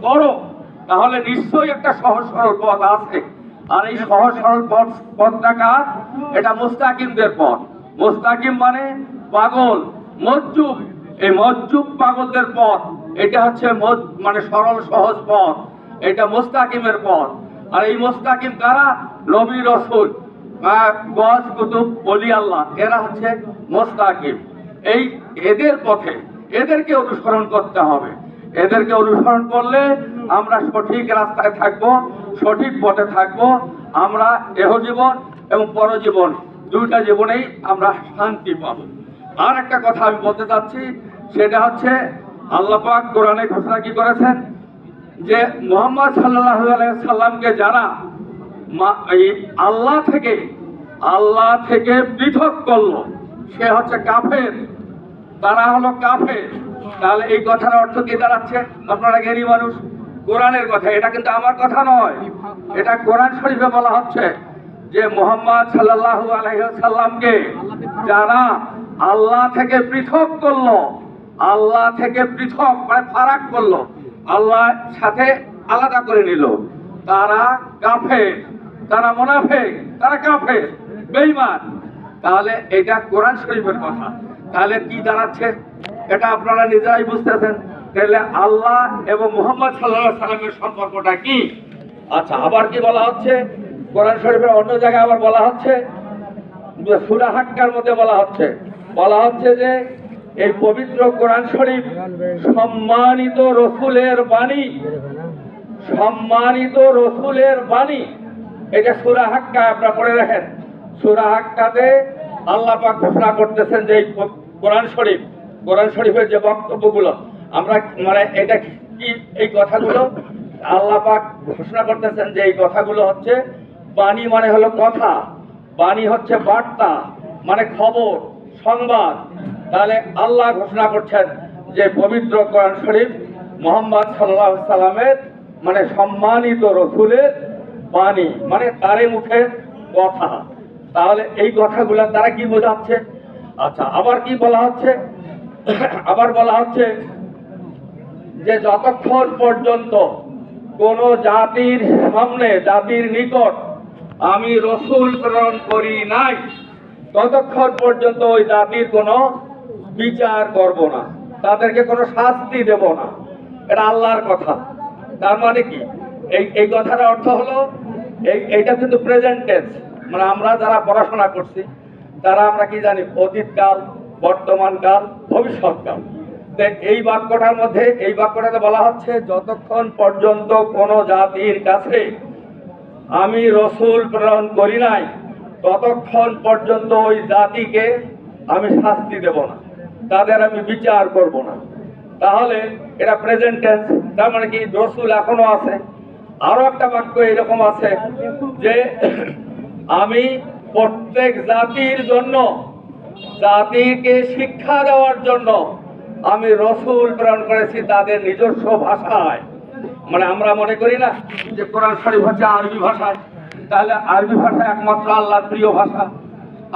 করো, তাহলে নিশ্চয়ই একটা সহজ সরল পথ আছে। আর এই সহজ সরল পথটা কার? এটা মুস্তাকিমদের পথ। মুস্তাকিম মানে পাগল, মজ্জুব। এই মজ্জুব পাগলদের পথ, এটা হচ্ছে মানে সরল সহজ পথ, এটা মুস্তাকিমের পথ। আর এই মুস্তাকিম কারা? নবী রাসূল, গজ কুতুব ওলি আল্লাহ, এরা হচ্ছে মুস্তাকিম। এই এদের পথে এদেরকে অনুসরণ করতে হবে। এদেরকে অনুসরণ করলে আমরা সঠিক রাস্তায় থাকব, সঠিক পথে থাকব। আমরা এহ জীবন এবং পরজীবন দুইটা জীবনেই আমরা শান্তি পাব। আর একটা কথা আমি বলতে চাচ্ছি, সেটা হচ্ছে আল্লাহ পাক কোরআনে ঘোষণা কি করেছেন, যে মুহাম্মদ সাল্লাল্লাহু আলাইহি সাল্লামকে যারা আল্লাহ থেকে পৃথক করলো, সে হচ্ছে কাফের, তারা হলো কাফের। তাহলে এই কথার অর্থ কি দাঁড়াচ্ছে? আপনারা জ্ঞানী মানুষ, কোরআনের কথা, এটা কিন্তু আমার কথা নয়, এটা কোরআন শরীফে বলা হচ্ছে যে মুহাম্মদ সাল্লাল্লাহু আলাইহি সাল্লামকে যারা আল্লাহ থেকে পৃথক করলো, আল্লাহ থেকে পৃথক মানে ফারাক করলো, আল্লাহর সাথে আলাদা করে নিল, তারা কাফের, তারা মুনাফিক, তারা কাফের, বেঈমান। তাহলে এটা কোরআন শরীফের কথা। তাহলে কি দাঁড়াচ্ছে? এটা আপনারা নিজেরাই বুঝতেছেন। তাহলে আল্লাহ এবং মুহাম্মদ সাল্লাল্লাহু আলাইহি সাল্লামের সম্পর্কটা কি? আচ্ছা, আবার কি বলা হচ্ছে কোরআন শরীফের অন্য জায়গায়? আবার বলা হচ্ছে সূরা হাক্কার মধ্যে বলা হচ্ছে যে এই পবিত্র কোরআন শরীফ সম্মানিত রসুলের বাণী, সম্মানিত রসুলের বাণী। এটা সূরা হাক্কা, আপনারা পড়ে রাখেন। সূরা হাক্কাতে আল্লাহ পাক ঘোষণা করতেছেন যে এই কোরআন শরীফের যে বক্তব্যগুলো আমরা মানে এটা কি, এই কথাগুলো আল্লাহ পাক ঘোষণা করতেছেন যে এই কথাগুলো হচ্ছে বাণী, মানে হলো কথা, বাণী হচ্ছে বার্তা, মানে খবর, সংবাদ। তাহলে আল্লাহ ঘোষণা করছেন যে পবিত্র কোরআন শরীফ মুহাম্মদ সাল্লাল্লাহু আলাইহি সাল্লামের মানে সম্মানিত রসুলের বাণী, মানে তারে মুখের কথা। তাহলে এই কথাগুলো তারা কি বোঝাচ্ছে? আচ্ছা, আবার কি বলা হচ্ছে? আবার বলা হচ্ছে যে যতক্ষণ পর্যন্ত কোন জাতির সামনে, জাতির নিকট আমি রসুল প্রেরণ করি নাই, ততক্ষণ পর্যন্ত ওই জাতির কোনো বিচার করব না, তাদেরকে কোনো শাস্তি দেব না। এটা আল্লাহর কথা। তার মানে কি? এই কথার অর্থ হলো এইটা কিন্তু প্রেজেন্ট টেন্স, মানে আমরা যারা পড়াশোনা করছি তারা আমরা কি জানি? অতীতকাল, বর্তমানকাল, ভবিষ্যৎকাল। এই বাক্যটার মধ্যে, এই বাক্যটাতে বলা হচ্ছে যতক্ষণ পর্যন্ত কোন জাতির কাছে আমি রসুল প্রেরণ করি নাই, ততক্ষণ পর্যন্ত ওই জাতিকে আমি শাস্তি দেব না, তাদের আমি বিচার করব না। তাহলে এটা প্রেজেন্ট টেন্স, তার মানে কি রসুল এখনো আছে। আরো একটা বাক্য এরকম আছে যে আমি প্রত্যেক জাতির জন্য, জাতিকে শিক্ষা দেওয়ার জন্য আমি রসুল প্রেরণ করেছি তাদের নিজস্ব ভাষায়। মানে আমরা মনে করি না যে কোরআন শরীফ হচ্ছে আরবি ভাষায়, তাহলে আরবি ভাষা একমাত্র আল্লাহর প্রিয় ভাষা।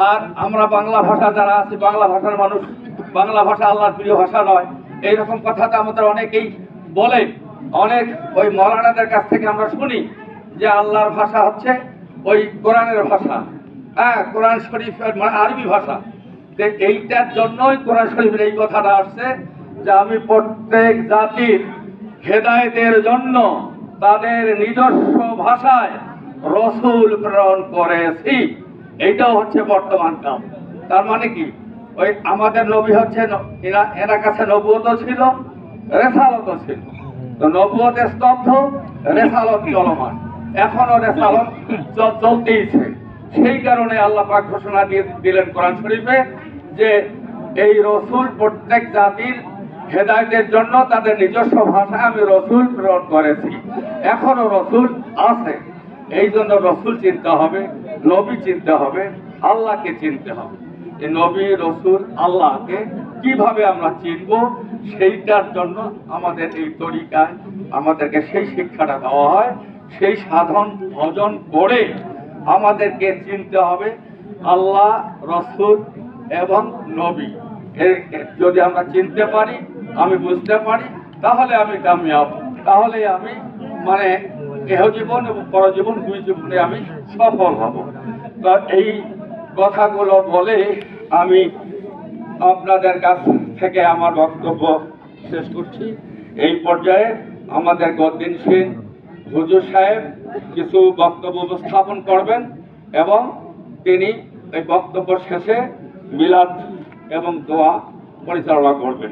আর আমরা বাংলা ভাষা যারা আছি, বাংলা ভাষার মানুষ, বাংলা ভাষা আল্লাহর প্রিয় ভাষা নয়, এইরকম কথাটা আমাদের অনেকেই বলে। অনেক ওই মৌলানাদের কাছ থেকে আমরা শুনি যে আল্লাহর ভাষা হচ্ছে ওই কোরআনের ভাষা, হ্যাঁ, কোরআন শরীফের মানে আরবি ভাষা। এইটার জন্যই কোরআন শরীফের এই কথাটা আসছে যে আমি প্রত্যেক জাতির হেদায়েতের জন্য তাদের নিজস্ব ভাষায় রসুল প্রেরণ করেছি। এইটাও হচ্ছে বর্তমান কাল। তার মানে কি? ওই আমাদের নবী হচ্ছে, এনার কাছে নবুয়তও ছিল, রেসালতও ছিল। তো নবুয়ত স্তব্ধ, রেসালত চলমান, এখনো রেসালত চলতেইছে। সেই কারণে আল্লাহ পাক ঘোষণা দিলেন কোরআন শরীফে যে এই রসুল প্রত্যেক জাতির হেদায়েতের জন্য তাদের নিজস্ব ভাষায় আমি রসুল প্রেরণ করেছি। এখনো রসুল আছে, এই জন্য রসুল চিনতে হবে, নবী চিনতে হবে, আল্লাহকে চিনতে হবে। এই নবী, রসুল, আল্লাহকে কিভাবে আমরা চিনব, সেইটার জন্য আমাদের এই তরিকায় আমাদেরকে সেই শিক্ষাটা দেওয়া হয়। সেই সাধন ভজন করে আমাদেরকে চিনতে হবে আল্লাহ, রসুল এবং নবী। যদি আমরা চিনতে পারি, আমি বুঝতে পারি, তাহলে আমি কামিয়াব। তাহলে আমি মানে এহ জীবন এবং পরজীবন দুই জীবনে আমি সফল হব। তো এই কথাগুলো বলে আমি আপনাদের কাছ থেকে আমার বক্তব্য শেষ করছি। এই পর্যায়ে আমাদের গদ্দিন সিং হুজুর সাহেব কিছু বক্তব্য উপস্থাপন করবেন এবং তিনি এই বক্তব্য শেষে মিলাদ এবং দোয়া পরিচালনা করবেন।